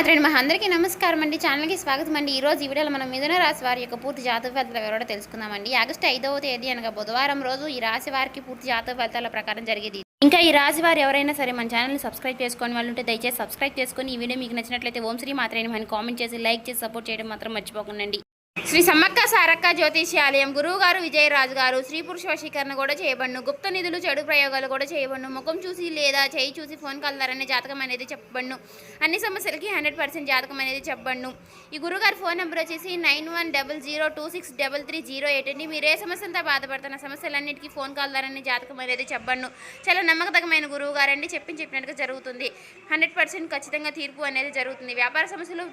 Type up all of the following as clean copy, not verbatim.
శ్రీమాత్రే నమః. అందరికీ నమస్కారం అండి. ఛానల్‌కి స్వాగతం అండి. ఈరోజు ఈ వీడియోలో మనం మిథున రాశి వారి యొక్క పూర్తి జాతక ఫలితాల వివరాలు తెలుసుకుందామండి. ఆగస్టు 5వ తేదీ అనగా బుధవారం రోజు ఈ రాశి వారికి పూర్తి జాతక ఫలితాల ప్రకారం జరిగేది. ఇంకా ఈ రాశి వారు ఎవరైనా సరే మన ఛానల్ని సబ్స్క్రైబ్ చేసుకొని వాళ్ళు ఉంటే దయచేసి సబ్స్క్రైబ్ చేసుకొని ఈ వీడియో మీకు నచ్చినట్లయితే ఓం శ్రీ మాత్రే నమః అని కామెంట్ చేసి లైక్ చేసి సపోర్ట్ చేయడం మాత్రం మర్చిపోకండి. శ్రీ సమ్మక్క సారక్క జ్యోతిష్యాలయం గురువు గారు విజయరాజు గారు స్త్రీ పురుష వశీకరణ కూడా చేయబడును. గుప్త నిధులు చెడు ప్రయోగాలు కూడా చేయబడును. ముఖం చూసి లేదా చేయి చూసి ఫోన్ కాల్ ద్వారానే జాతకం అనేది చెప్పబడును. అన్ని సమస్యలకి 100% జాతకం అనేది చెప్పబడును. ఈ గురుగారి ఫోన్ నెంబర్ వచ్చేసి 9100263308 అండి. మీరు ఏ సమస్యలతో బాధపడుతున్న సమస్యలన్నిటికీ ఫోన్ కాల్ ద్వారానే జాతకం అనేది చెప్పబడును. చాలా నమ్మకతగమైన గురువు గారండి. చెప్పినట్టుగా జరుగుతుంది. 100% ఖచ్చితంగా తీర్పు అనేది జరుగుతుంది. వ్యాపార సమస్యలు,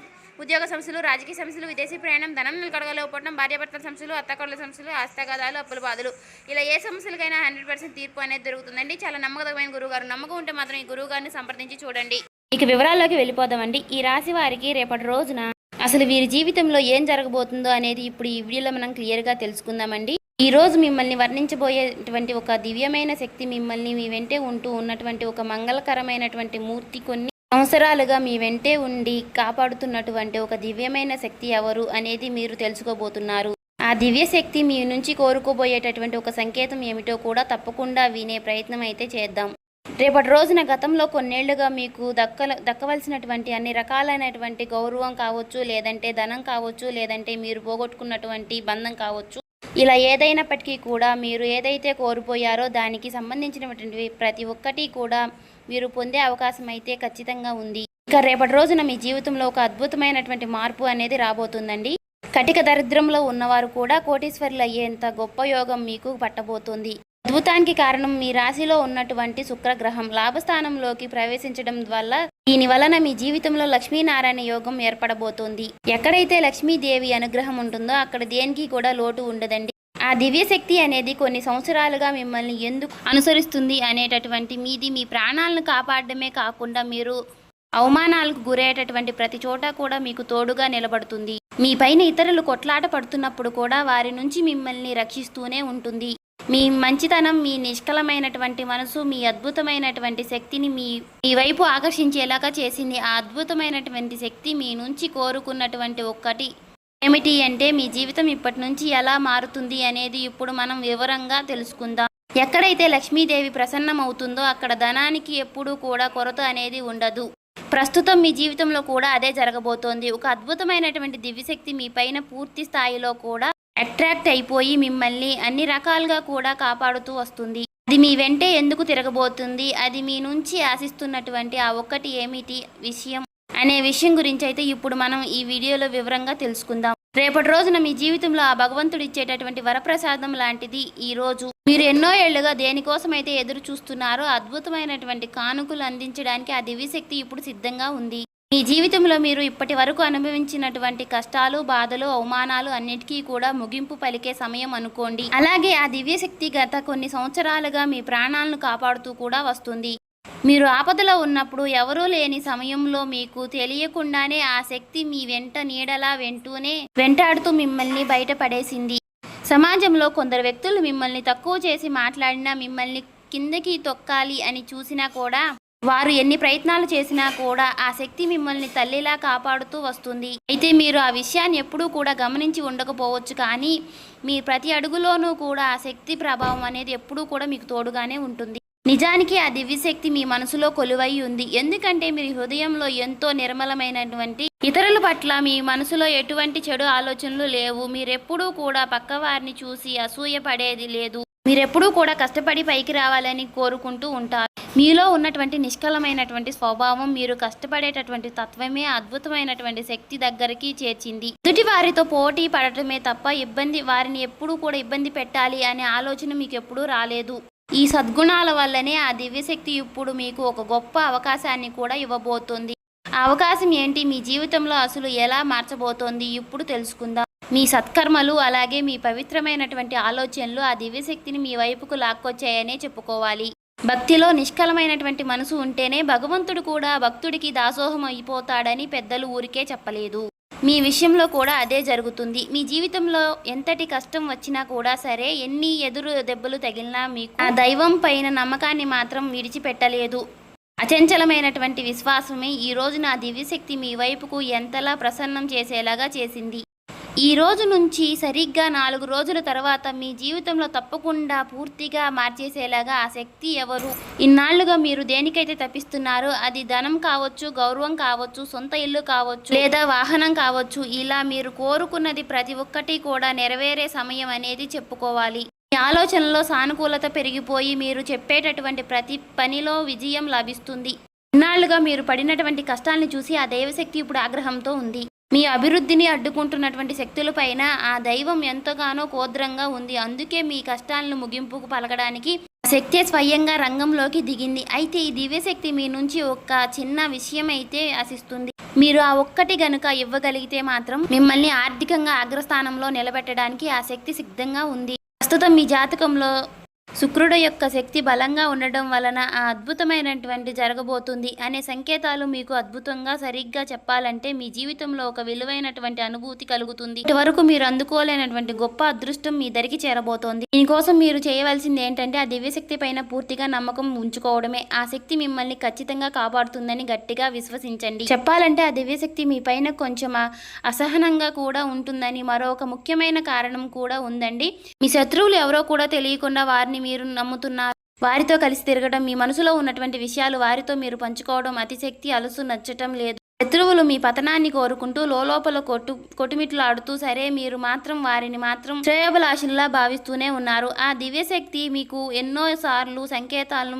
ఉద్యోగ సమస్యలు, రాజకీయ సమస్యలు, విదేశీ ప్రయాణం, ధనం నిలకడగలేకపోవడం, భార్యాభర్తల సమస్యలు, అత్తకోడల సమస్యలు, ఆస్తగాదాలు, అప్పుల బాధలు, ఇలా ఏ సమస్యలకైనా 100% తీర్పు అనేది జరుగుతుందండి. చాలా నమ్మకమైన గురువుగారు. నమ్మకం ఉంటే మాత్రం ఈ గురువుగారిని సంప్రదించి చూడండి. ఇక వివరాల్లోకి వెళ్ళిపోదామండి. ఈ రాశి వారికి రేపటి రోజున అసలు వీరి జీవితంలో ఏం జరగబోతుందో అనేది ఇప్పుడు ఈ వీడియోలో మనం క్లియర్గా తెలుసుకుందామండి. ఈ రోజు మిమ్మల్ని వర్ణించబోయేటువంటి ఒక దివ్యమైన శక్తి మిమ్మల్ని మీ వెంటే ఉంటూ ఉన్నటువంటి ఒక మంగళకరమైనటువంటి మూర్తి కొన్ని సంవత్సరాలుగా మీ వెంటే ఉండి కాపాడుతున్నటువంటి ఒక దివ్యమైన శక్తి ఎవరు అనేది మీరు తెలుసుకోబోతున్నారు. ఆ దివ్య శక్తి మీ నుంచి కోరుకోబోయేటటువంటి ఒక సంకేతం ఏమిటో కూడా వినే ప్రయత్నం అయితే చేద్దాం. రేపటి రోజున గతంలో కొన్నేళ్లుగా మీకు దక్కవలసినటువంటి అన్ని రకాలైనటువంటి గౌరవం కావచ్చు, లేదంటే ధనం కావచ్చు, లేదంటే మీరు పోగొట్టుకున్నటువంటి బంధం కావచ్చు, ఇలా ఏదైనప్పటికీ కూడా మీరు ఏదైతే కోల్పోయారో దానికి సంబంధించినటువంటి ప్రతి ఒక్కటి కూడా మీరు పొందే అవకాశం అయితే ఖచ్చితంగా ఉంది. ఇక రేపటి రోజున మీ జీవితంలో ఒక అద్భుతమైనటువంటి మార్పు అనేది రాబోతుందండి. కటిక దరిద్రంలో ఉన్నవారు కూడా కోటీశ్వరులు అయ్యేంత గొప్ప యోగం మీకు పట్టబోతుంది. అద్భుతానికి కారణం మీ రాశిలో ఉన్నటువంటి శుక్రగ్రహం లాభస్థానంలోకి ప్రవేశించడం వల్ల దీని వలన మీ జీవితంలో లక్ష్మీనారాయణ యోగం ఏర్పడబోతోంది. ఎక్కడైతే లక్ష్మీదేవి అనుగ్రహం ఉంటుందో అక్కడ దేనికి కూడా లోటు ఉండదండి. ఆ దివ్యశక్తి అనేది కొన్ని సంవత్సరాలుగా మిమ్మల్ని ఎందుకు అనుసరిస్తుంది అనేటటువంటి మీ ప్రాణాలను కాపాడడమే కాకుండా మీరు అవమానాలకు గురయ్యేటటువంటి ప్రతి చోట కూడా మీకు తోడుగా నిలబడుతుంది. మీ పైన ఇతరులు కొట్లాట పడుతున్నప్పుడు కూడా వారి నుంచి మిమ్మల్ని రక్షిస్తూనే ఉంటుంది. మీ మంచితనం, మీ నిష్కలమైనటువంటి మనసు, మీ అద్భుతమైనటువంటి శక్తిని మీ వైపు ఆకర్షించేలాగా చేసింది. ఆ అద్భుతమైనటువంటి శక్తి మీ నుంచి కోరుకున్నటువంటి ఒక్కటి ఏమిటి అంటే మీ జీవితం ఇప్పటి నుంచి ఎలా మారుతుంది అనేది ఇప్పుడు మనం వివరంగా తెలుసుకుందాం. ఎక్కడైతే లక్ష్మీదేవి ప్రసన్నమవుతుందో అక్కడ ధనానికి ఎప్పుడూ కూడా కొరత అనేది ఉండదు. ప్రస్తుతం మీ జీవితంలో కూడా అదే జరగబోతోంది. ఒక అద్భుతమైనటువంటి దివ్యశక్తి మీ పైన పూర్తి స్థాయిలో కూడా అట్రాక్ట్ అయిపోయి మిమ్మల్ని అన్ని రకాలుగా కూడా కాపాడుతూ వస్తుంది. అది మీ వెంటే ఎందుకు తిరగబోతుంది, అది మీ నుంచి ఆశిస్తున్నటువంటి ఆ ఒక్కటి ఏమిటి విషయం అనే విషయం గురించి అయితే ఇప్పుడు మనం ఈ వీడియోలో వివరంగా తెలుసుకుందాం. రేపటి రోజున మీ జీవితంలో ఆ భగవంతుడు ఇచ్చేటటువంటి వరప్రసాదం లాంటిది ఈ రోజు. మీరు ఎన్నో ఏళ్లుగా దేనికోసం అయితే ఎదురు చూస్తున్నారో అద్భుతమైనటువంటి కానుకలు అందించడానికి ఆ దివ్యశక్తి ఇప్పుడు సిద్ధంగా ఉంది. మీ జీవితంలో మీరు ఇప్పటి వరకు అనుభవించినటువంటి కష్టాలు, బాధలు, అవమానాలు అన్నిటికీ కూడా ముగింపు పలికే సమయం అనుకోండి. అలాగే ఆ దివ్యశక్తి గత కొన్ని సంవత్సరాలుగా మీ ప్రాణాలను కాపాడుతూ కూడా వస్తుంది. మీరు ఆపదలో ఉన్నప్పుడు ఎవరూ లేని సమయంలో మీకు తెలియకుండానే ఆ శక్తి మీ వెంట నీడలా వెంటాడుతూ మిమ్మల్ని బయటపడేసింది. సమాజంలో కొందరు వ్యక్తులు మిమ్మల్ని తక్కువ చేసి మాట్లాడినా, మిమ్మల్ని కిందకి తొక్కాలి అని చూసినా కూడా, వారు ఎన్ని ప్రయత్నాలు చేసినా కూడా ఆ శక్తి మిమ్మల్ని తల్లిలా కాపాడుతూ వస్తుంది. అయితే మీరు ఆ విషయాన్ని ఎప్పుడూ కూడా గమనించి ఉండకపోవచ్చు, కానీ మీ ప్రతి అడుగులోనూ కూడా ఆ శక్తి ప్రభావం అనేది ఎప్పుడూ కూడా మీకు తోడుగానే ఉంటుంది. నిజానికి ఆ దివ్యశక్తి మీ మనసులో కొలువై ఉంది. ఎందుకంటే మీరు హృదయంలో ఎంతో నిర్మలమైనటువంటి ఇతరుల పట్ల మీ మనసులో ఎటువంటి చెడు ఆలోచనలు లేవు. మీరెప్పుడూ కూడా పక్కవారిని చూసి అసూయ పడేది లేదు. మీరెప్పుడూ కూడా కష్టపడి పైకి రావాలని కోరుకుంటూ ఉంటారు. మీలో ఉన్నటువంటి నిష్కలమైనటువంటి స్వభావం, మీరు కష్టపడేటటువంటి తత్వమే అద్భుతమైనటువంటి శక్తి దగ్గరికి చేర్చింది. ఎదుటి వారితో పోటీ పడటమే తప్ప వారిని ఎప్పుడూ కూడా ఇబ్బంది పెట్టాలి అనే ఆలోచన మీకు ఎప్పుడూ రాలేదు. ఈ సద్గుణాల వల్లనే ఆ దివ్యశక్తి ఇప్పుడు మీకు ఒక గొప్ప అవకాశాన్ని కూడా ఇవ్వబోతోంది. ఆ అవకాశం ఏంటి, మీ జీవితంలో అసలు ఎలా మార్చబోతోంది ఇప్పుడు తెలుసుకుందాం. మీ సత్కర్మలు అలాగే మీ పవిత్రమైనటువంటి ఆలోచనలు ఆ దివ్యశక్తిని మీ వైపుకు లాక్కొచ్చాయనే చెప్పుకోవాలి. భక్తిలో నిష్కలమైనటువంటి మనసు ఉంటేనే భగవంతుడు కూడా భక్తుడికి దాసోహం అయిపోతాడని పెద్దలు ఊరికే చెప్పలేదు. మీ విషయంలో కూడా అదే జరుగుతుంది. మీ జీవితంలో ఎంతటి కష్టం వచ్చినా కూడా సరే, ఎన్ని ఎదురు దెబ్బలు తగిలినా మీకు ఆ దైవం పైన నమ్మకాన్ని మాత్రం విడిచిపెట్టలేదు. అచంచలమైనటువంటి విశ్వాసమే ఈ రోజు నా దివ్యశక్తి మీ వైపుకు ఎంతలా ప్రసన్నం చేసేలాగా చేసింది. ఈ రోజు నుంచి సరిగ్గా 4 రోజుల తర్వాత మీ జీవితంలో తప్పకుండా పూర్తిగా మార్చేసేలాగా ఆ శక్తి ఎవరు? ఇన్నాళ్లుగా మీరు దేనికైతే తప్పిస్తున్నారో అది ధనం కావచ్చు, గౌరవం కావచ్చు, సొంత ఇల్లు కావచ్చు, లేదా వాహనం కావచ్చు, ఇలా మీరు కోరుకున్నది ప్రతి ఒక్కటి కూడా నెరవేరే సమయం అనేది చెప్పుకోవాలి. మీ ఆలోచనలో సానుకూలత పెరిగిపోయి మీరు చెప్పేటటువంటి ప్రతి పనిలో విజయం లభిస్తుంది. ఇన్నాళ్లుగా మీరు పడినటువంటి కష్టాన్ని చూసి ఆ దైవశక్తి ఇప్పుడు ఆగ్రహంతో ఉంది. మీ అభివృద్ధిని అడ్డుకుంటున్నటువంటి శక్తులపైన ఆ దైవం ఎంతగానో కోద్రంగా ఉంది. అందుకే మీ కష్టాలను ముగింపుకు పలకడానికి ఆ శక్తి స్వయంగా రంగంలోకి దిగింది. అయితే ఈ దివ్యశక్తి మీ నుంచి ఒక చిన్న విషయం అయితే ఆశిస్తుంది. మీరు ఆ ఒక్కటి గనుక ఇవ్వగలిగితే మాత్రం మిమ్మల్ని ఆర్థికంగా అగ్రస్థానంలో నిలబెట్టడానికి ఆ శక్తి సిద్ధంగా ఉంది. ప్రస్తుతం మీ జాతకంలో శుక్రుడు యొక్క శక్తి బలంగా ఉండడం వలన ఆ అద్భుతమైనటువంటి జరగబోతుంది అనే సంకేతాలు మీకు అద్భుతంగా సరిగ్గా చెప్పాలంటే మీ జీవితంలో ఒక విలువైనటువంటి అనుభూతి కలుగుతుంది. ఇటువరకు మీరు అందుకోలేనటువంటి గొప్ప అదృష్టం మీ దరికి చేరబోతోంది. దీనికోసం మీరు చేయవలసింది ఏంటంటే ఆ దివ్యశక్తి పైన పూర్తిగా నమ్మకం ఉంచుకోవడమే. ఆ శక్తి మిమ్మల్ని ఖచ్చితంగా కాపాడుతుందని గట్టిగా విశ్వసించండి. చెప్పాలంటే ఆ దివ్యశక్తి మీ పైన కొంచెం అసహనంగా కూడా ఉంటుందని మరొక ముఖ్యమైన కారణం కూడా ఉందండి. మీ శత్రువులు ఎవరో కూడా తెలియకుండా వారిని మీరు నమ్ముతున్నారు. వారితో కలిసి తిరగడం, మీ మనసులో ఉన్నటువంటి విషయాలు వారితో మీరు పంచుకోవడం అతిశక్తి అలుసు నచ్చటం లేదు. శత్రువులు మీ పతనాన్ని కోరుకుంటూ లోపల కొట్టుమిట్లాడుతూ సరే మీరు మాత్రం వారిని మాత్రం శ్రేయోభిలాషుల్లా భావిస్తూనే ఉన్నారు. ఆ దివ్యశక్తి మీకు ఎన్నో సార్లు సంకేతాలను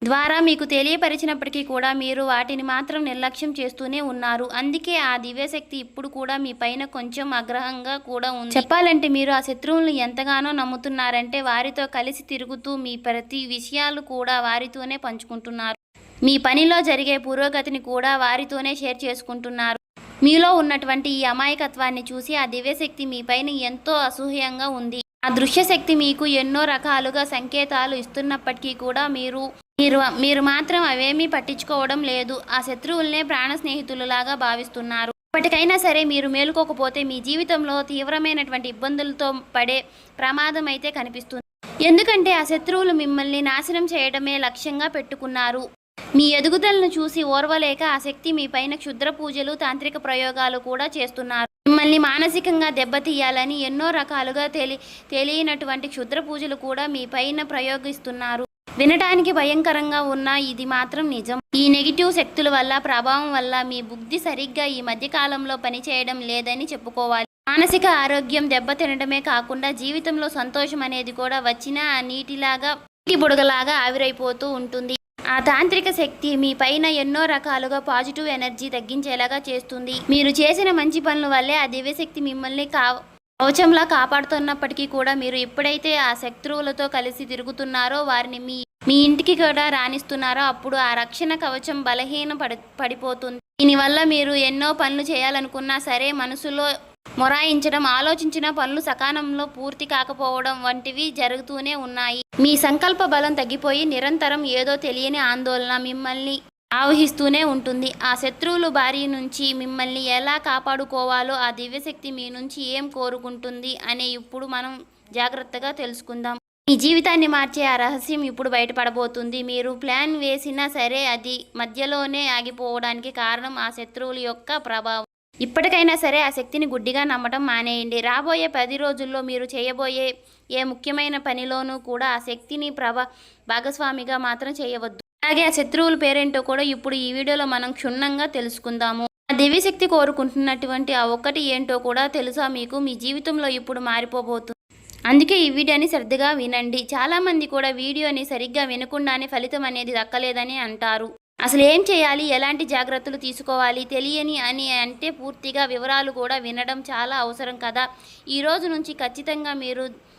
ద్వారా మీకు తెలియపరిచినప్పటికీ కూడా మీరు వాటిని మాత్రం నిర్లక్ష్యం చేస్తూనే ఉన్నారు. అందుకే ఆ దివ్యశక్తి ఇప్పుడు కూడా మీ పైన కొంచెం ఆగ్రహంగా కూడా ఉంది. చెప్పాలంటే మీరు ఆ శత్రువులను ఎంతగానో నమ్ముతున్నారంటే వారితో కలిసి తిరుగుతూ మీ ప్రతి విషయాలు కూడా వారితోనే పంచుకుంటున్నారు. మీ పనిలో జరిగే పురోగతిని కూడా వారితోనే షేర్ చేసుకుంటున్నారు. మీలో ఉన్నటువంటి ఈ అమాయకత్వాన్ని చూసి ఆ దివ్యశక్తి మీ పైన ఎంతో అసూయంగా ఉంది. ఆ దృశ్యశక్తి మీకు ఎన్నో రకాలుగా సంకేతాలు ఇస్తున్నప్పటికీ కూడా మీరు మాత్రం అవేమీ పట్టించుకోవడం లేదు. ఆ శత్రువులనే ప్రాణ స్నేహితులలాగా భావిస్తున్నారు. ఇప్పటికైనా సరే మీరు మేలుకోకపోతే మీ జీవితంలో తీవ్రమైనటువంటి ఇబ్బందులతో పడే ప్రమాదం అయితే కనిపిస్తుంది. ఎందుకంటే ఆ శత్రువులు మిమ్మల్ని నాశనం చేయడమే లక్ష్యంగా పెట్టుకున్నారు. మీ ఎదుగుదలను చూసి ఓర్వలేక ఆ శక్తి మీ పైన క్షుద్ర పూజలు, తాంత్రిక ప్రయోగాలు కూడా చేస్తున్నారు. మిమ్మల్ని మానసికంగా దెబ్బతీయాలని ఎన్నో రకాలుగా తెలియనటువంటి క్షుద్ర పూజలు కూడా మీ పైన ప్రయోగిస్తున్నారు. వినటానికి భయంకరంగా ఉన్న ఇది మాత్రం నిజం. ఈ నెగిటివ్ శక్తుల వల్ల ప్రభావం వల్ల మీ బుద్ధి సరిగ్గా ఈ మధ్యకాలంలో పనిచేయడం లేదని చెప్పుకోవాలి. మానసిక ఆరోగ్యం దెబ్బతినడమే కాకుండా జీవితంలో సంతోషం అనేది కూడా వచ్చిన నీటి బుడగలాగా ఆవిరైపోతూ ఉంటుంది. ఆ తాంత్రిక శక్తి మీ పైన ఎన్నో రకాలుగా పాజిటివ్ ఎనర్జీ తగ్గించేలాగా చేస్తుంది. మీరు చేసిన మంచి పనుల వల్లే ఆ దివ్యశక్తి మిమ్మల్ని కవచంలా కాపాడుతున్నప్పటికీ కూడా మీరు ఎప్పుడైతే ఆ శత్రువులతో కలిసి తిరుగుతున్నారో వారిని మీ ఇంటికి కూడా రాణిస్తున్నారో అప్పుడు ఆ రక్షణ కవచం పడిపోతుంది. దీనివల్ల మీరు ఎన్నో పనులు చేయాలనుకున్నా సరే మనసులో మొరాయించడం, ఆలోచించిన పనులు సకాలంలో పూర్తి కాకపోవడం వంటివి జరుగుతూనే ఉన్నాయి. మీ సంకల్ప బలం తగ్గిపోయి నిరంతరం ఏదో తెలియని ఆందోళన మిమ్మల్ని ఆవహిస్తూనే ఉంటుంది. ఆ శత్రువుల బారి నుంచి మిమ్మల్ని ఎలా కాపాడుకోవాలో ఆ దివ్యశక్తి మీ నుంచి ఏం కోరుకుంటుంది అనే ఇప్పుడు మనం జాగ్రత్తగా తెలుసుకుందాం. మీ జీవితాన్ని మార్చే ఆ రహస్యం ఇప్పుడు బయటపడబోతుంది. మీరు ప్లాన్ వేసినా సరే అది మధ్యలోనే ఆగిపోవడానికి కారణం ఆ శత్రువుల యొక్క ప్రభావం. ఇప్పటికైనా సరే ఆ శక్తిని గుడ్డిగా నమ్మటం మానేయండి. రాబోయే 10 రోజుల్లో మీరు చేయబోయే ఏ ముఖ్యమైన పనిలోనూ కూడా ఆ శక్తిని భాగస్వామిగా మాత్రం చేయవద్దు. అలాగే ఆ శత్రువుల పేరేంటో కూడా ఇప్పుడు ఈ వీడియోలో మనం క్షుణ్ణంగా తెలుసుకుందాము. ఆ దివ్యశక్తి కోరుకుంటున్నటువంటి ఆ ఒక్కటి ఏంటో కూడా తెలుసా మీకు? మీ జీవితంలో ఇప్పుడు మారిపోబోతుంది. అందుకే ఈ వీడియోని శ్రద్ధగా వినండి. చాలామంది కూడా వీడియోని సరిగ్గా వినకుండానే ఫలితం అనేది దక్కలేదని అంటారు. అసలు ఏం చేయాలి, ఎలాంటి జాగ్రత్తలు తీసుకోవాలి తెలియని అని అంటే పూర్తిగా వివరాలు కూడా వినడం చాలా అవసరం కదా. ఈ రోజు నుంచి ఖచ్చితంగా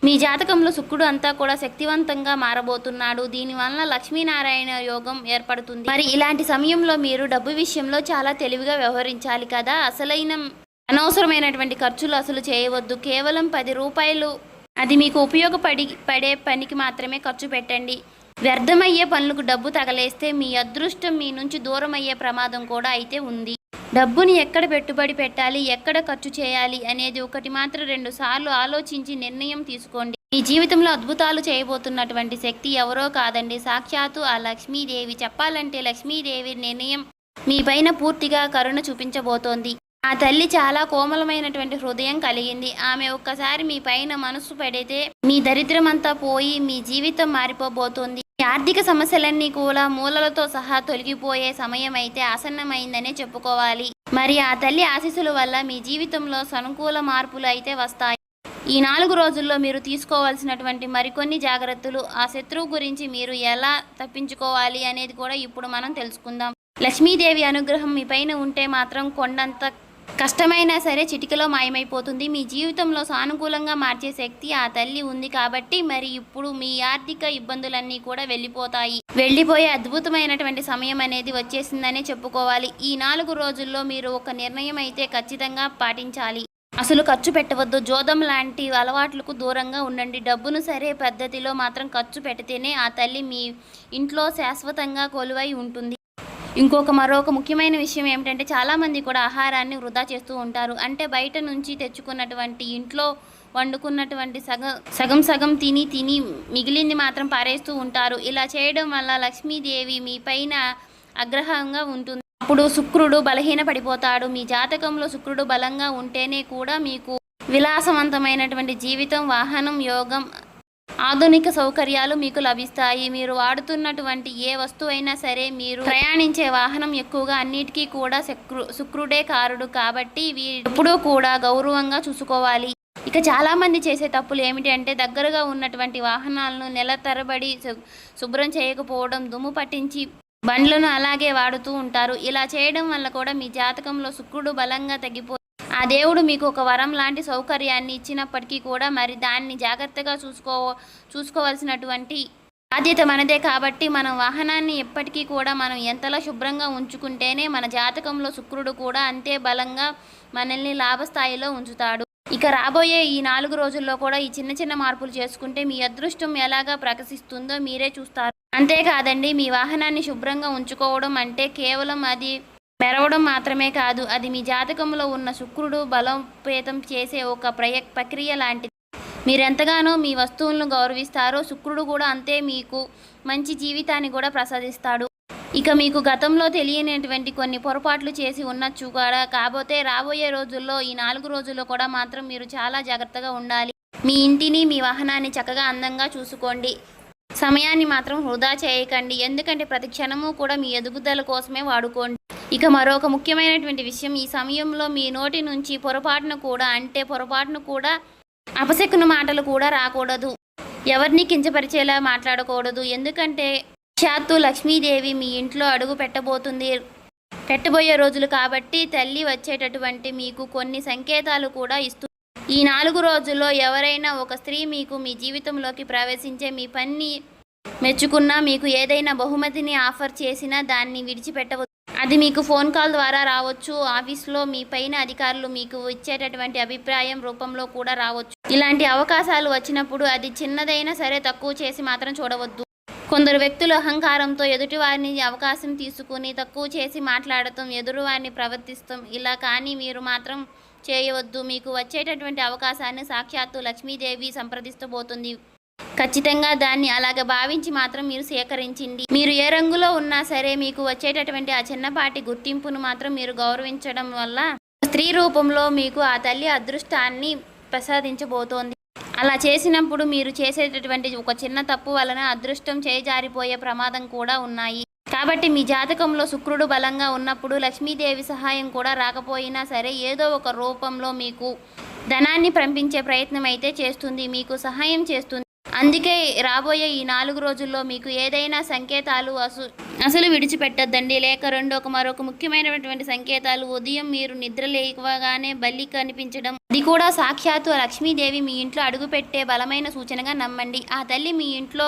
మీ జాతకంలో శుక్రుడు అంతా కూడా శక్తివంతంగా మారబోతున్నాడు. దీనివల్ల లక్ష్మీనారాయణ యోగం ఏర్పడుతుంది. మరి ఇలాంటి సమయంలో మీరు డబ్బు విషయంలో చాలా తెలివిగా వ్యవహరించాలి కదా. అనవసరమైనటువంటి ఖర్చులు అసలు చేయవద్దు. కేవలం 10 రూపాయలు అది మీకు ఉపయోగపడే పనికి మాత్రమే ఖర్చు పెట్టండి. వ్యర్థమయ్యే పనులకు డబ్బు తగలేస్తే మీ అదృష్టం మీ నుంచి దూరం అయ్యే ప్రమాదం కూడా అయితే ఉంది. డబ్బుని ఎక్కడ పెట్టుబడి పెట్టాలి, ఎక్కడ ఖర్చు చేయాలి అనేది ఒకటి మాత్రం 2 సార్లు ఆలోచించి నిర్ణయం తీసుకోండి. మీ జీవితంలో అద్భుతాలు చేయబోతున్నటువంటి శక్తి ఎవరో కాదండి, సాక్షాత్తు ఆ లక్ష్మీదేవి. చెప్పాలంటే లక్ష్మీదేవి నిర్ణయం మీ పైన పూర్తిగా కరుణ చూపించబోతోంది. ఆ తల్లి చాలా కోమలమైనటువంటి హృదయం కలిగింది. ఆమె ఒక్కసారి మీ పైన మనసు పెడితే మీ దరిద్రమంతా పోయి మీ జీవితం మారిపోబోతోంది. మీ ఆర్థిక సమస్యలన్నీ కూడా మూలలతో సహా తొలగిపోయే సమయం అయితే ఆసన్నమైందనే చెప్పుకోవాలి. మరి ఆ తల్లి ఆశీస్సుల వల్ల మీ జీవితంలో సానుకూల మార్పులు అయితే వస్తాయి. ఈ 4 రోజుల్లో మీరు తీసుకోవాల్సినటువంటి మరికొన్ని జాగ్రత్తలు, ఆ శత్రువు గురించి మీరు ఎలా తప్పించుకోవాలి అనేది కూడా ఇప్పుడు మనం తెలుసుకుందాం. లక్ష్మీదేవి అనుగ్రహం మీ పైన ఉంటే మాత్రం కొండంత కష్టమైనా సరే చిటికలో మాయమైపోతుంది. మీ జీవితంలో సానుకూలంగా మార్చే శక్తి ఆ తల్లి ఉంది కాబట్టి మరి ఇప్పుడు మీ ఆర్థిక ఇబ్బందులన్నీ కూడా వెళ్ళిపోయే అద్భుతమైనటువంటి సమయం అనేది వచ్చేసిందనే చెప్పుకోవాలి. ఈ 4 రోజుల్లో మీరు ఒక నిర్ణయం అయితే ఖచ్చితంగా పాటించాలి. అసలు ఖర్చు పెట్టవద్దు. జోదం లాంటి అలవాట్లకు దూరంగా ఉండండి. డబ్బును సరే పద్ధతిలో మాత్రం ఖర్చు పెడితేనే ఆ తల్లి మీ ఇంట్లో శాశ్వతంగా కొలువై ఉంటుంది. మరొక ముఖ్యమైన విషయం ఏమిటంటే చాలామంది కూడా ఆహారాన్ని వృధా చేస్తూ ఉంటారు. అంటే బయట నుంచి తెచ్చుకున్నటువంటి ఇంట్లో వండుకున్నటువంటి సగం తిని మిగిలింది మాత్రం పారేస్తూ ఉంటారు. ఇలా చేయడం వల్ల లక్ష్మీదేవి మీ పైన ఆగ్రహంగా ఉంటుంది. అప్పుడు శుక్రుడు బలహీన పడిపోతాడు. మీ జాతకంలో శుక్రుడు బలంగా ఉంటేనే కూడా మీకు విలాసవంతమైనటువంటి జీవితం, వాహనం, యోగం, ఆధునిక సౌకర్యాలు మీకు లభిస్తాయి. మీరు వాడుతున్నటువంటి ఏ వస్తువైనా సరే, మీరు ప్రయాణించే వాహనం ఎక్కువగా అన్నిటికీ కూడా శుక్రుడే కారుడు కాబట్టి ఎప్పుడూ కూడా గౌరవంగా చూసుకోవాలి. ఇక చాలామంది చేసే తప్పులు ఏమిటి అంటే దగ్గరగా ఉన్నటువంటి వాహనాలను నెల తరబడి శుభ్రం చేయకపోవడం, దుమ్ము పట్టించి బండ్లను అలాగే వాడుతూ ఉంటారు. ఇలా చేయడం వల్ల కూడా మీ జాతకంలో శుక్రుడు బలంగా తగ్గిపోయి ఆ దేవుడు మీకు ఒక వరం లాంటి సౌకర్యాన్ని ఇచ్చినప్పటికీ కూడా మరి దాన్ని జాగ్రత్తగా చూసుకోవాల్సినటువంటి బాధ్యత మనదే. కాబట్టి మనం వాహనాన్ని ఎప్పటికీ కూడా మనం ఎంతలా శుభ్రంగా ఉంచుకుంటేనే మన జాతకంలో శుక్రుడు కూడా అంతే బలంగా మనల్ని లాభస్థాయిలో ఉంచుతాడు. ఇక రాబోయే ఈ 4 రోజుల్లో కూడా ఈ చిన్న మార్పులు చేసుకుంటే మీ అదృష్టం ఎలాగా ప్రకాశిస్తుందో మీరే చూస్తారు. అంతేకాదండి, మీ వాహనాన్ని శుభ్రంగా ఉంచుకోవడం అంటే కేవలం అది మెరవడం మాత్రమే కాదు, అది మీ జాతకంలో ఉన్న శుక్రుడు బలోపేతం చేసే ఒక ప్రక్రియ లాంటిది. మీరెంతగానో మీ వస్తువులను గౌరవిస్తారో శుక్రుడు కూడా అంతే మీకు మంచి జీవితాన్ని కూడా ప్రసాదిస్తాడు. ఇక మీకు గతంలో తెలియనటువంటి కొన్ని పొరపాట్లు చేసి ఉండొచ్చు కూడా. కాకపోతే రాబోయే రోజుల్లో ఈ 4 రోజుల్లో కూడా మాత్రం మీరు చాలా జాగ్రత్తగా ఉండాలి. మీ ఇంటిని, మీ వాహనాన్ని చక్కగా అందంగా చూసుకోండి. సమయాన్ని మాత్రం వృధా చేయకండి. ఎందుకంటే ప్రతి క్షణము కూడా మీ ఎదుగుదల కోసమే వాడుకోండి. ఇక మరొక ముఖ్యమైనటువంటి విషయం, ఈ సమయంలో మీ నోటి నుంచి పొరపాటును కూడా అపశకున మాటలు కూడా రాకూడదు. ఎవరిని కించపరిచేలా మాట్లాడకూడదు. ఎందుకంటే సాక్షాత్తు లక్ష్మీదేవి మీ ఇంట్లో అడుగు పెట్టబోయే రోజులు కాబట్టి తల్లి వచ్చేటటువంటి మీకు కొన్ని సంకేతాలు కూడా ఇస్తుంది. ఈ 4 రోజుల్లో ఎవరైనా ఒక స్త్రీ మీకు మీ జీవితంలోకి ప్రవేశించే మీ పని మెచ్చుకున్నా, మీకు ఏదైనా బహుమతిని ఆఫర్ చేసినా దాన్ని విడిచిపెట్టవద్దు. అది మీకు ఫోన్ కాల్ ద్వారా రావచ్చు. ఆఫీస్లో మీ పైన అధికారులు మీకు ఇచ్చేటటువంటి అభిప్రాయం రూపంలో కూడా రావచ్చు. ఇలాంటి అవకాశాలు వచ్చినప్పుడు అది చిన్నదైనా సరే తక్కువ చేసి మాత్రం చూడవద్దు. కొందరు వ్యక్తులు అహంకారంతో ఎదుటివారిని అవకాశం తీసుకుని తక్కువ చేసి మాట్లాడటం, ఎదురువారిని ప్రవర్తిస్తాం. ఇలా కానీ మీరు మాత్రం చేయవద్దు. మీకు వచ్చేటటువంటి అవకాశాన్ని సాక్షాత్తు లక్ష్మీదేవి సంప్రదిస్తబోతుంది. ఖచ్చితంగా దాన్ని అలాగ భావించి మాత్రం మీరు సేకరించండి. మీరు ఏ రంగులో ఉన్నా సరే మీకు వచ్చేటటువంటి ఆ చిన్నపాటి గుర్తింపును మాత్రం మీరు గౌరవించడం వల్ల స్త్రీ రూపంలో మీకు ఆ తల్లి అదృష్టాన్ని ప్రసాదించబోతోంది. అలా చేసినప్పుడు మీరు చేసేటటువంటి ఒక చిన్న తప్పు వలన అదృష్టం చేజారిపోయే ప్రమాదం కూడా ఉన్నాయి. కాబట్టి మీ జాతకంలో శుక్రుడు బలంగా ఉన్నప్పుడు లక్ష్మీదేవి సహాయం కూడా రాకపోయినా సరే ఏదో ఒక రూపంలో మీకు ధనాన్ని పంపించే ప్రయత్నం అయితే చేస్తుంది, మీకు సహాయం చేస్తుంది. అందుకే రాబోయే ఈ 4 రోజుల్లో మీకు ఏదైనా సంకేతాలు అసలు విడిచిపెట్టద్దండి. లేక మరొక ముఖ్యమైనటువంటి సంకేతాలు, ఉదయం మీరు నిద్ర లేవగానే బల్లి కనిపించడం, అది కూడా సాక్షాత్తు లక్ష్మీదేవి మీ ఇంట్లో అడుగుపెట్టే బలమైన సూచనగా నమ్మండి. ఆ తల్లి మీ ఇంట్లో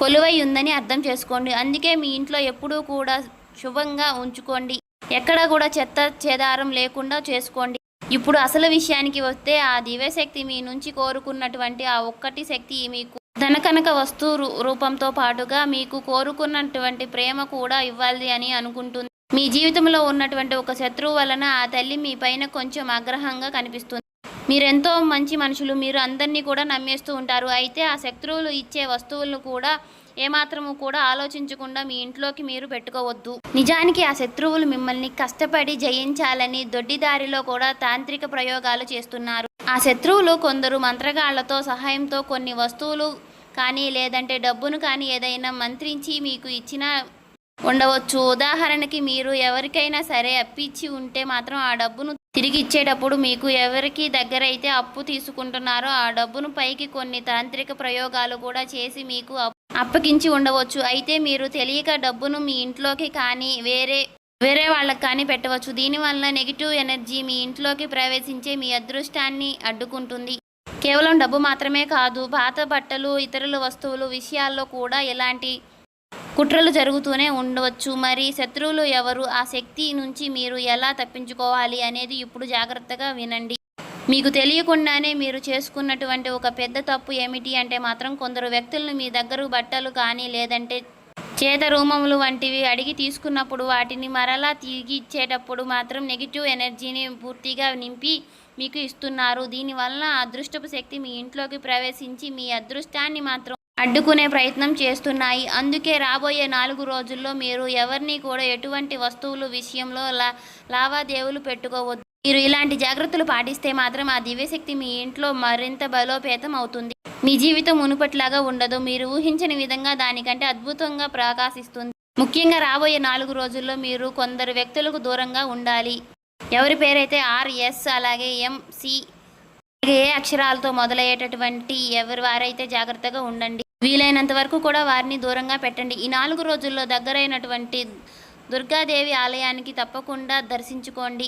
కొలువై ఉందని అర్థం చేసుకోండి. అందుకే మీ ఇంట్లో ఎప్పుడూ కూడా శుభంగా ఉంచుకోండి. ఎక్కడ కూడా చెత్త చెదారం లేకుండా చేసుకోండి. ఇప్పుడు అసలు విషయానికి వస్తే ఆ దివ్యశక్తి మీ నుంచి కోరుకున్నటువంటి ఆ ఒక్కటి శక్తి మీకు ధనకనక వస్తు రూపంతో పాటుగా మీకు కోరుకున్నటువంటి ప్రేమ కూడా ఇవ్వాలి అని అనుకుంటుంది. మీ జీవితంలో ఉన్నటువంటి ఒక శత్రువు వలన ఆ తల్లి మీ పైన కొంచెం ఆగ్రహంగా కనిపిస్తుంది. మీరెంతో మంచి మనుషులు. మీరు అందరినీ కూడా నమ్మేస్తూ ఉంటారు. అయితే ఆ శత్రువులు ఇచ్చే వస్తువులను కూడా ఏమాత్రము కూడా ఆలోచించకుండా మీ ఇంట్లోకి మీరు పెట్టుకోవద్దు. నిజానికి ఆ శత్రువులు మిమ్మల్ని కష్టపడి జయించాలని దొడ్డిదారిలో కూడా తాంత్రిక ప్రయోగాలు చేస్తున్నారు. ఆ శత్రువులు కొందరు మంత్రగాళ్లతో సహాయంతో కొన్ని వస్తువులు కానీ లేదంటే డబ్బును కానీ ఏదైనా మంత్రించి మీకు ఇచ్చిన ఉండవచ్చు. ఉదాహరణకి మీరు ఎవరికైనా సరే అప్పిచ్చి ఉంటే మాత్రం ఆ డబ్బును తిరిగి ఇచ్చేటప్పుడు మీకు ఎవరికి దగ్గరైతే అప్పు తీసుకుంటున్నారో ఆ డబ్బును పైకి కొన్ని తాంత్రిక ప్రయోగాలు కూడా చేసి మీకు అప్పగించి ఉండవచ్చు. అయితే మీరు తెలియక డబ్బును మీ ఇంట్లోకి కానీ వేరే వాళ్ళకి కానీ పెట్టవచ్చు. దీనివల్ల నెగిటివ్ ఎనర్జీ మీ ఇంట్లోకి ప్రవేశించే మీ అదృష్టాన్ని అడ్డుకుంటుంది. కేవలం డబ్బు మాత్రమే కాదు, పాత బట్టలు, ఇతరుల వస్తువులు విషయాల్లో కూడా ఇలాంటి కుట్రలు జరుగుతూనే ఉండవచ్చు. మరి శత్రువులు ఎవరు, ఆ శక్తి నుంచి మీరు ఎలా తప్పించుకోవాలి అనేది ఇప్పుడు జాగ్రత్తగా వినండి. మీకు తెలియకుండానే మీరు చేసుకున్నటువంటి ఒక పెద్ద తప్పు ఏమిటి అంటే మాత్రం కొందరు వ్యక్తులను మీ దగ్గర బట్టలు కానీ లేదంటే చేత రూమములు వంటివి అడిగి తీసుకున్నప్పుడు వాటిని మరలా తిరిగి ఇచ్చేటప్పుడు మాత్రం నెగిటివ్ ఎనర్జీని పూర్తిగా నింపి మీకు ఇస్తున్నారు. దీనివల్ల అదృష్టపు శక్తి మీ ఇంట్లోకి ప్రవేశించి మీ అదృష్టాన్ని మాత్రం అడ్డుకునే ప్రయత్నం చేస్తున్నాయి. అందుకే రాబోయే 4 రోజుల్లో మీరు ఎవరిని కూడా ఎటువంటి వస్తువులు విషయంలో లావాదేవీలు పెట్టుకోవద్దు. మీరు ఇలాంటి జాగ్రత్తలు పాటిస్తే మాత్రం ఆ దివ్యశక్తి మీ ఇంట్లో మరింత బలోపేతం అవుతుంది. మీ జీవితం మునుపట్లాగా ఉండదు. మీరు ఊహించని విధంగా దానికంటే అద్భుతంగా ప్రకాశిస్తుంది. ముఖ్యంగా రాబోయే 4 రోజుల్లో మీరు కొందరు వ్యక్తులకు దూరంగా ఉండాలి. ఎవరి పేరైతే RS అలాగే MC ఏ అక్షరాలతో మొదలయ్యేటటువంటి ఎవరి వారైతే జాగ్రత్తగా ఉండండి. వీలైనంత వరకు కూడా వారిని దూరంగా పెట్టండి. ఈ 4 రోజుల్లో దగ్గరైనటువంటి దుర్గాదేవి ఆలయానికి తప్పకుండా దర్శించుకోండి.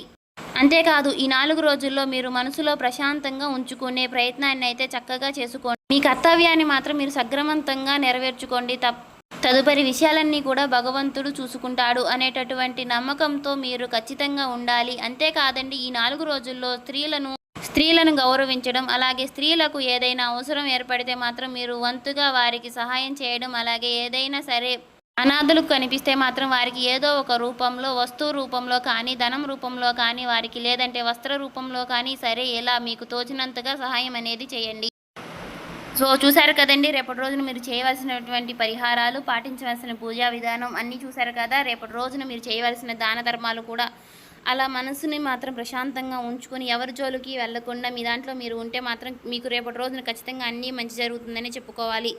అంతేకాదు ఈ 4 రోజుల్లో మీరు మనసులో ప్రశాంతంగా ఉంచుకునే ప్రయత్నాన్ని అయితే చక్కగా చేసుకోండి. మీ కర్తవ్యాన్ని మాత్రం మీరు సక్రమంతంగా నెరవేర్చుకోండి. తదుపరి విషయాలన్నీ కూడా భగవంతుడు చూసుకుంటాడు అనేటటువంటి నమ్మకంతో మీరు ఖచ్చితంగా ఉండాలి. అంతేకాదండి ఈ 4 రోజుల్లో స్త్రీలను గౌరవించడం, అలాగే స్త్రీలకు ఏదైనా అవసరం ఏర్పడితే మాత్రం మీరు వంతుగా వారికి సహాయం చేయడం, అలాగే ఏదైనా సరే అనాథలకు కనిపిస్తే మాత్రం వారికి ఏదో ఒక రూపంలో, వస్తువు రూపంలో కానీ, ధనం రూపంలో కానీ, వారికి లేదంటే వస్త్ర రూపంలో కానీ సరే ఇలా మీకు తోచినంతగా సహాయం అనేది చేయండి. సో చూశారు కదండి, రేపటి రోజున మీరు చేయవలసినటువంటి పరిహారాలు, పాటించవలసిన పూజా విధానం అన్నీ చూశారు కదా. రేపటి రోజున మీరు చేయవలసిన దాన ధర్మాలు కూడా అలా మనసుని మాత్రం ప్రశాంతంగా ఉంచుకొని ఎవరి జోలికి వెళ్లకుండా మీ దాంట్లో మీరు ఉంటే మాత్రం మీకు రేపటి రోజున ఖచ్చితంగా అన్నీ మంచి జరుగుతుందని చెప్పుకోవాలి.